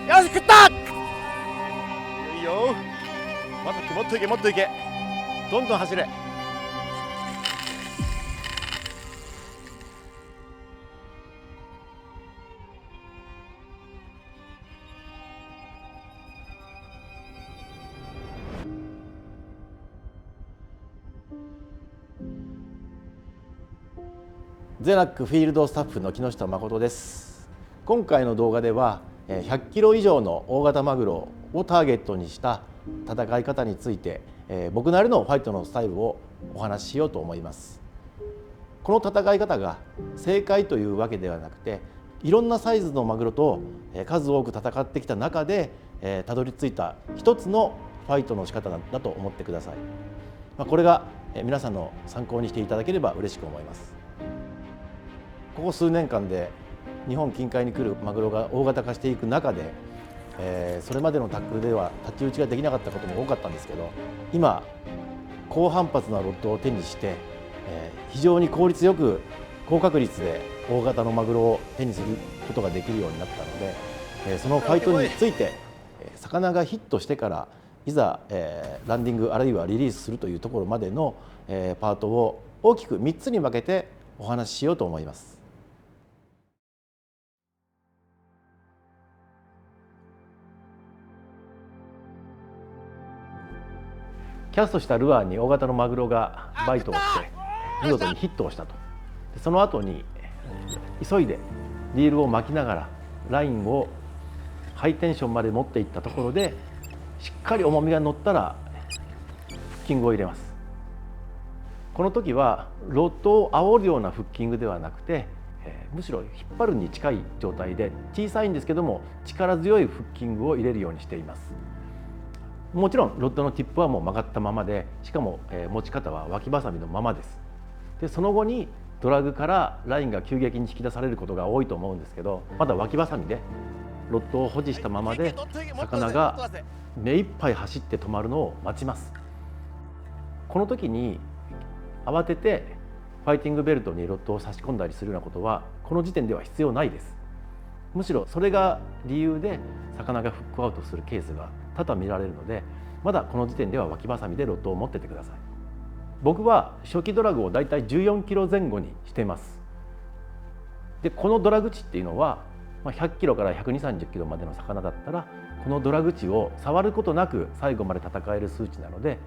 よし食った。いいよ、もっといけもっといけ、どんどん走れ。ゼナックフィールドスタッフの木下誠です。今回の動画では100キロ以上の大型マグロをターゲットにした戦い方について僕なりのファイトのスタイルをお話ししようと思います。この戦い方が正解というわけではなくて、いろんなサイズのマグロと数多く戦ってきた中でたどり着いた一つのファイトの仕方だと思ってください。これが皆さんの参考にしていただければ嬉しく思います。ここ数年間で日本近海に来るマグロが大型化していく中で、それまでのタックルでは太刀打ちができなかったことも多かったんですけど、今高反発なロッドを手にして、非常に効率よく高確率で大型のマグロを手にすることができるようになったので、そのファイトについて魚がヒットしてからいざランディングあるいはリリースするというところまでのパートを大きく3つに分けてお話ししようと思います。キャストしたルアーに大型のマグロがバイトをして見事にヒットをしたと。その後に急いでリールを巻きながらラインをハイテンションまで持っていったところで、しっかり重みが乗ったらフッキングを入れます。この時はロッドを煽るようなフッキングではなくて、むしろ引っ張るに近い状態で小さいんですけども力強いフッキングを入れるようにしています。もちろんロッドのティップはもう曲がったままで、しかも持ち方は脇ばさみのままです。でその後にドラグからラインが急激に引き出されることが多いと思うんですけど、まだ脇ばさみでロッドを保持したままで魚が目いっぱい走って止まるのを待ちます。この時に慌ててファイティングベルトにロッドを差し込んだりするようなことはこの時点では必要ないです。むしろそれが理由で魚がフックアウトするケースが多々見られるので、まだこの時点では脇ばさみでロッドを持っててください。僕は初期ドラグをだいたい14キロ前後にしています。でこのドラグ値っていうのは100キロから120、30キロまでの魚だったらこのドラグ値を触ることなく最後まで戦える数値なので、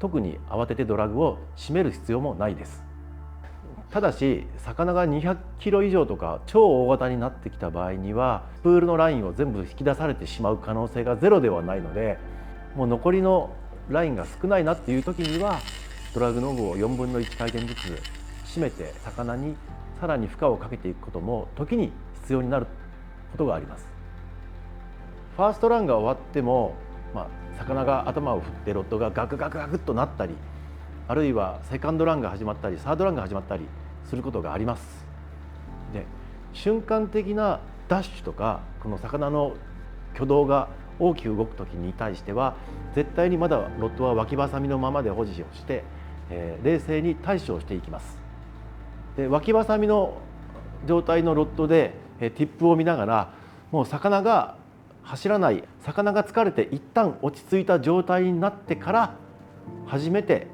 特に慌ててドラグを締める必要もないです。ただし魚が200キロ以上とか超大型になってきた場合にはプールのラインを全部引き出されてしまう可能性がゼロではないので、もう残りのラインが少ないなっていう時にはドラグノブを4分の1回転ずつ締めて魚にさらに負荷をかけていくことも時に必要になることがあります。ファーストランが終わっても、魚が頭を振ってロッドがガクガクガクっとなったり、あるいはセカンドランが始まったりサードランが始まったりすることがあります。で瞬間的なダッシュとかこの魚の挙動が大きく動く時に対しては絶対にまだロッドは脇ばさみのままで保持をして、冷静に対処をしていきます。で脇ばさみの状態のロッドでティップを見ながら、もう魚が走らない、魚が疲れて一旦落ち着いた状態になってから初めて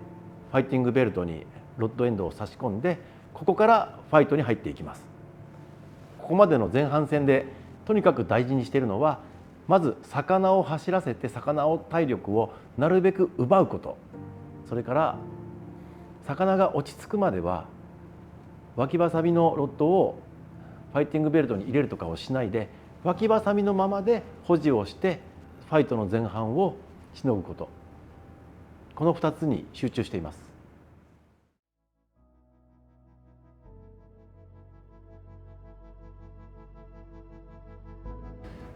ファイティングベルトにロッドエンドを差し込んで、ここからファイトに入っていきます。ここまでの前半戦でとにかく大事にしているのは、まず魚を走らせて魚を体力をなるべく奪うこと、それから魚が落ち着くまでは脇ばさみのロッドをファイティングベルトに入れるとかをしないで、脇ばさみのままで保持をしてファイトの前半をしのぐこと、この2つに集中しています。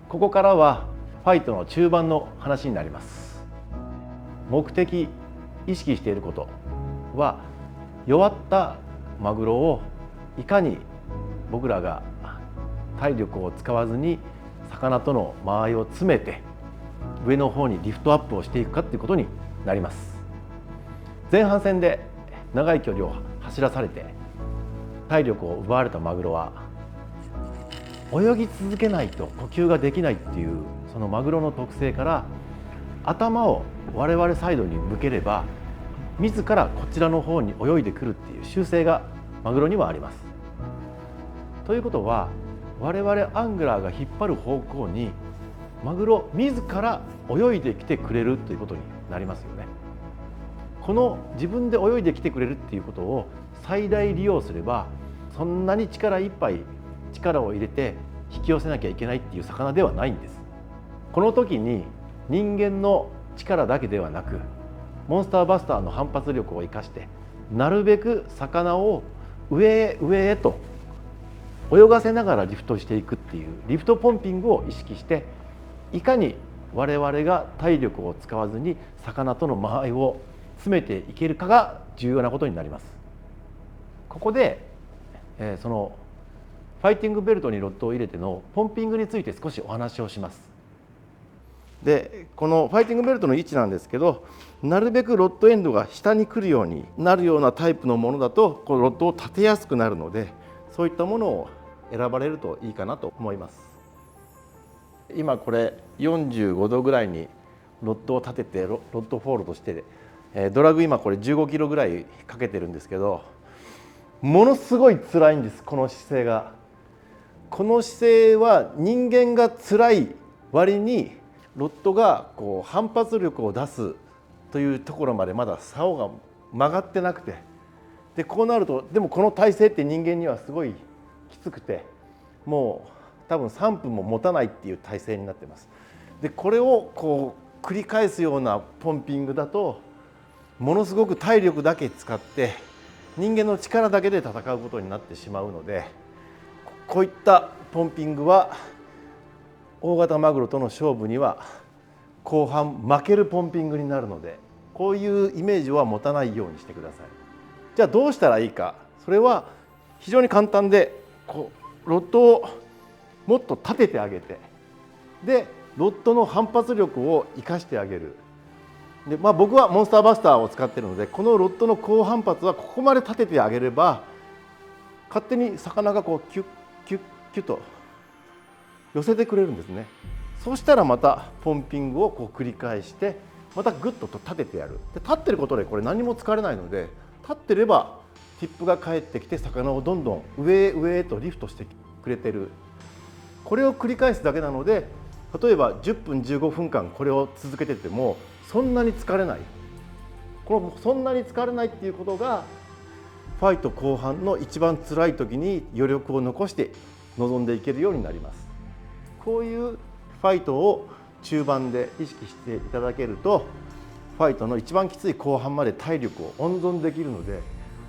ここからはファイトの中盤の話になります。目的、意識していることは、弱ったマグロをいかに僕らが体力を使わずに魚との間合いを詰めて上の方にリフトアップをしていくかということになります。前半戦で長い距離を走らされて体力を奪われたマグロは泳ぎ続けないと呼吸ができないっていう、そのマグロの特性から頭を我々サイドに向ければ自らこちらの方に泳いでくるっていう習性がマグロにはあります。ということは我々アングラーが引っ張る方向にマグロ自ら泳いできてくれるということになりますよね。この自分で泳いできてくれるっていうことを最大利用すればそんなに力いっぱい力を入れて引き寄せなきゃいけないっていう魚ではないんです。この時に人間の力だけではなくモンスターバスターの反発力を生かしてなるべく魚を上へ上へと泳がせながらリフトしていくっていうリフトポンピングを意識していかに我々が体力を使わずに魚との間合いを詰めていけるかが重要なことになります。ここで、そのファイティングベルトにロッドを入れてのポンピングについて少しお話をします。でこのファイティングベルトの位置なんですけど、なるべくロッドエンドが下に来るようになるようなタイプのものだとこのロッドを立てやすくなるので、そういったものを選ばれるといいかなと思います。今これ45度ぐらいにロッドを立ててロッドフォールドしてドラグ今これ15キロぐらいかけてるんですけど、ものすごい辛いんです。この姿勢が。この姿勢は人間が辛い割にロッドがこう反発力を出すというところまでまだ竿が曲がってなくて、でこうなるとでもこの体勢って人間にはすごいきつくてもう多分3分も持たないっていう体勢になってます。でこれをこう繰り返すようなポンピングだとものすごく体力だけ使って人間の力だけで戦うことになってしまうので、こういったポンピングは大型マグロとの勝負には後半負けるポンピングになるので、こういうイメージは持たないようにしてください。じゃあどうしたらいいか。それは非常に簡単で、こうロッドをもっと立ててあげて、でロッドの反発力を生かしてあげる。で、僕はモンスターバスターを使っているので、このロッドの高反発はここまで立ててあげれば勝手に魚がこうキュッキュッキュッと寄せてくれるんですね。そうしたらまたポンピングをこう繰り返してまたグッと立ててやる。で立ってることでこれ何も疲れないので、立ってればティップが返ってきて魚をどんどん上へ上へとリフトしてくれてる。これを繰り返すだけなので、例えば10分15分間これを続けててもそんなに疲れない。このそんなに疲れないっていうことがファイト後半の一番辛い時に余力を残して臨んでいけるようになります。こういうファイトを中盤で意識していただけると、ファイトの一番きつい後半まで体力を温存できるので、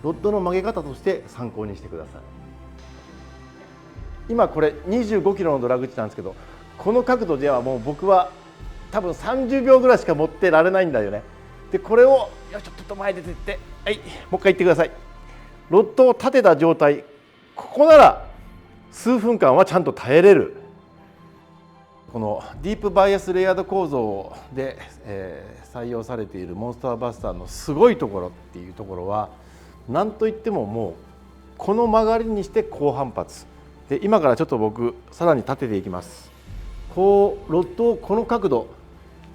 ロッドの曲げ方として参考にしてください。今これ25キロのドラグ値なんですけど、この角度ではもう僕は多分30秒ぐらいしか持ってられないんだよね。でこれをよしちょっと前で出てって、はい、もう一回言ってください。ロッドを立てた状態、ここなら数分間はちゃんと耐えれる。このディープバイアスレイヤード構造で、採用されているモンスターバスターのすごいところっていうところは、何といってももうこの曲がりにして高反発で、今からちょっと僕さらに立てていきます。こうロッドをこの角度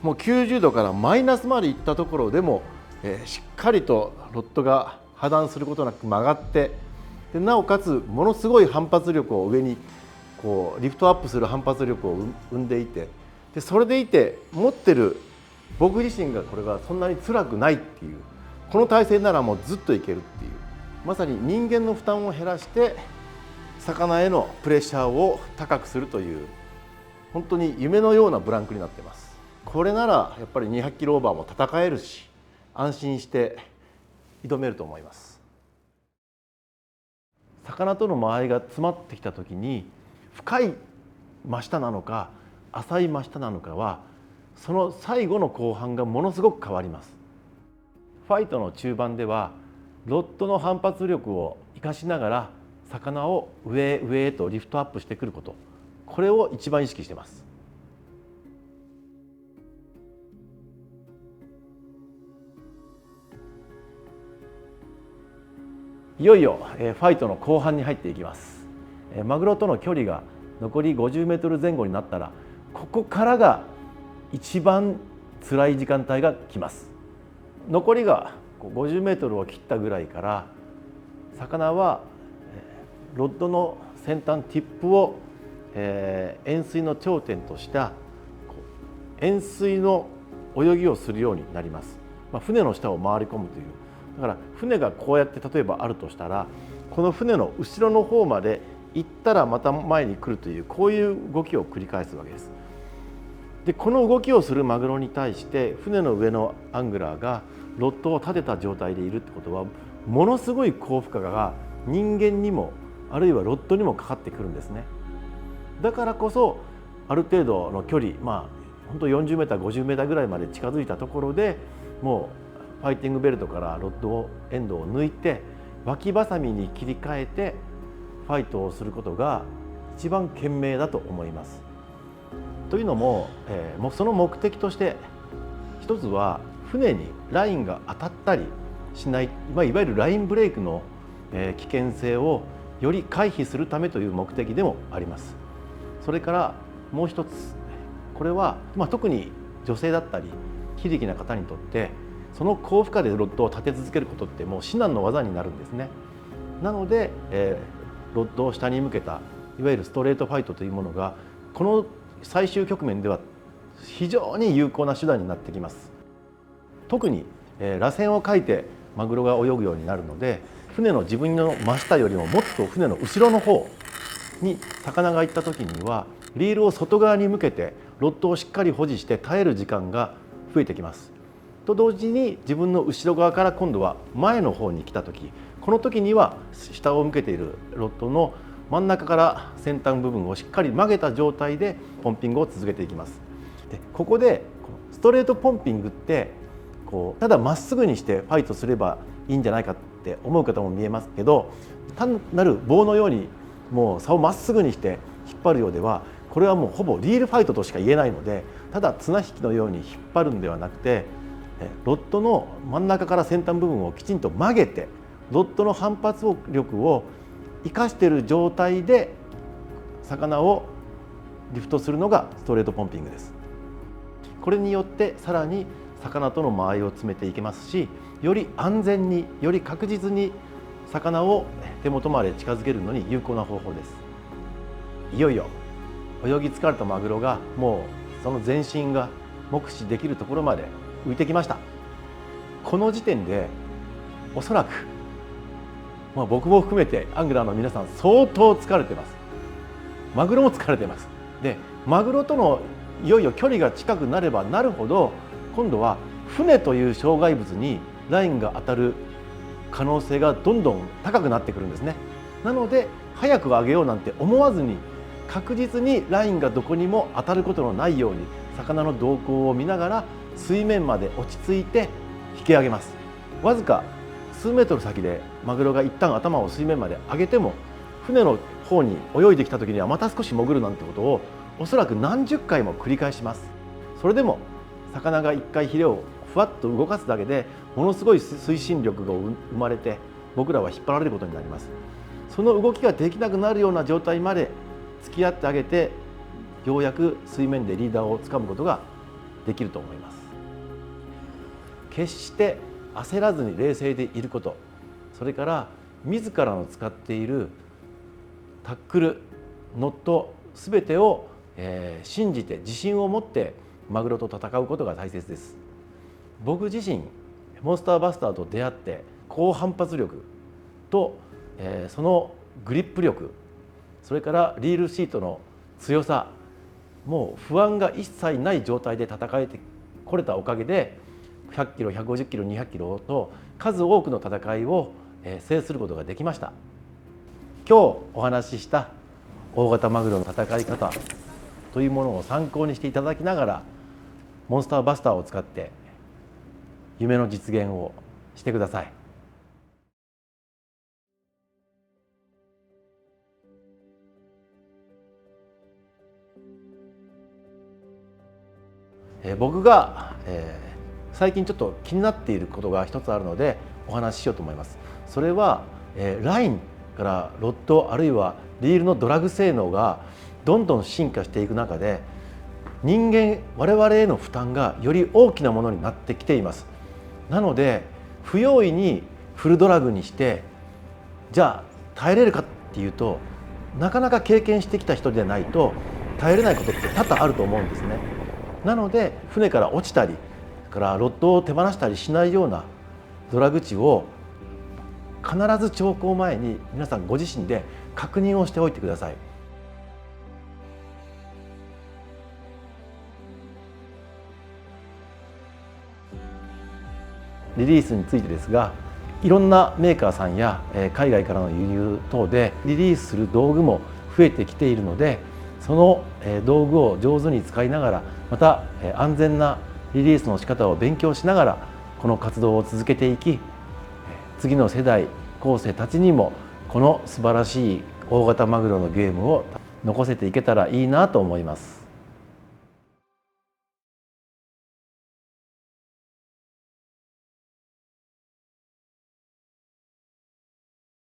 もう90度からマイナスまでいったところでも、しっかりとロッドが破断することなく曲がって、でなおかつものすごい反発力を上にこうリフトアップする反発力を生んでいて、でそれでいて持ってる僕自身がこれがそんなに辛くないっていう、この体勢ならもうずっといけるっていう、まさに人間の負担を減らして魚へのプレッシャーを高くするという、本当に夢のようなブランクになっています。これならやっぱり200キロオーバーも戦えるし、安心して挑めると思います。魚との間合いが詰まってきた時に、深い真下なのか浅い真下なのかはその最後の後半がものすごく変わります。ファイトの中盤ではロッドの反発力を生かしながら魚を上へ上へとリフトアップしてくること、これを一番意識しています。いよいよファイトの後半に入っていきます。マグロとの距離が残り50メートル前後になったら、ここからが一番辛い時間帯が来ます。残りが50メートルを切ったぐらいから魚はロッドの先端ティップを円錐の頂点とした円錐の泳ぎをするようになります。船の下を回り込むという、だから船がこうやって例えばあるとしたら、この船の後ろの方まで行ったらまた前に来るという、こういう動きを繰り返すわけです。でこの動きをするマグロに対して船の上のアングラーがロッドを立てた状態でいるってことは、ものすごい高負荷が人間にもあるいはロッドにもかかってくるんですね。だからこそある程度の距離、本当40メーター50メーターぐらいまで近づいたところでもうファイティングベルトからロッドエンドを抜いて脇バサミに切り替えてファイトをすることが一番賢明だと思います。というのも、その目的として一つは船にラインが当たったりしない、いわゆるラインブレイクの危険性をより回避するためという目的でもあります。それからもう一つ、これは、特に女性だったり非力な方にとってその高負荷でロッドを立て続けることってもう至難の業になるんですね。なので、ロッドを下に向けたいわゆるストレートファイトというものがこの最終局面では非常に有効な手段になってきます。特に、螺旋を描いてマグロが泳ぐようになるので、船の自分の真下よりももっと船の後ろの方に魚が行った時にはリールを外側に向けてロッドをしっかり保持して耐える時間が増えてきます。と同時に自分の後ろ側から今度は前の方に来た時、この時には下を向けているロッドの真ん中から先端部分をしっかり曲げた状態でポンピングを続けていきます。でここでストレートポンピングってただまっすぐにしてファイトすればいいんじゃないかって思う方も見えますけど、単なる棒のようにもう竿をまっすぐにして引っ張るようではこれはもうほぼリールファイトとしか言えないので、ただ綱引きのように引っ張るんではなくて、ロッドの真ん中から先端部分をきちんと曲げてロッドの反発力を生かしている状態で魚をリフトするのがストレートポンピングです。これによってさらに魚との間合いを詰めていけますし、より安全により確実に魚を手元まで近づけるのに有効な方法です。いよいよ泳ぎ疲れたマグロがもうその全身が目視できるところまで浮いてきました。この時点でおそらく、僕も含めてアングラーの皆さん相当疲れてます。マグロも疲れてます。でマグロとのいよいよ距離が近くなればなるほど、今度は船という障害物にラインが当たる可能性がどんどん高くなってくるんですね。なので早く上げようなんて思わずに、確実にラインがどこにも当たることのないように魚の動向を見ながら水面まで落ち着いて引き上げます。わずか数メートル先でマグロが一旦頭を水面まで上げても、船の方に泳いできた時にはまた少し潜るなんてことをおそらく何十回も繰り返します。それでも魚が一回ヒレをふわっと動かすだけでものすごい推進力が生まれて、僕らは引っ張られることになります。その動きができなくなるような状態まで付き合ってあげて、ようやく水面でリーダーをつかむことができると思います。決して焦らずに冷静でいること、それから自らの使っているタックル、ノット全てを信じて自信を持ってマグロと戦うことが大切です。僕自身モンスターバスターと出会って高反発力と、そのグリップ力、それからリールシートの強さ、もう不安が一切ない状態で戦えてこれたおかげで100キロ150キロ200キロと数多くの戦いを制することができました。今日お話しした大型マグロの戦い方というものを参考にしていただきながら、モンスターバスターを使って夢の実現をしてください。僕が、最近ちょっと気になっていることが一つあるのでお話ししようと思います。それは、ラインからロッドあるいはリールのドラグ性能がどんどん進化していく中で、人間我々への負担がより大きなものになってきています。なので不用意にフルドラッグにしてじゃあ耐えれるかっていうと、なかなか経験してきた人でないと耐えれないことって多々あると思うんですね。なので船から落ちたりからロッドを手放したりしないようなドラッグ値を必ず調校前に皆さんご自身で確認をしておいてください。リリースについてですが、いろんなメーカーさんや海外からの輸入等でリリースする道具も増えてきているので、その道具を上手に使いながら、また安全なリリースの仕方を勉強しながらこの活動を続けていき、次の世代後世たちにもこの素晴らしい大型マグロのゲームを残せていけたらいいなと思います。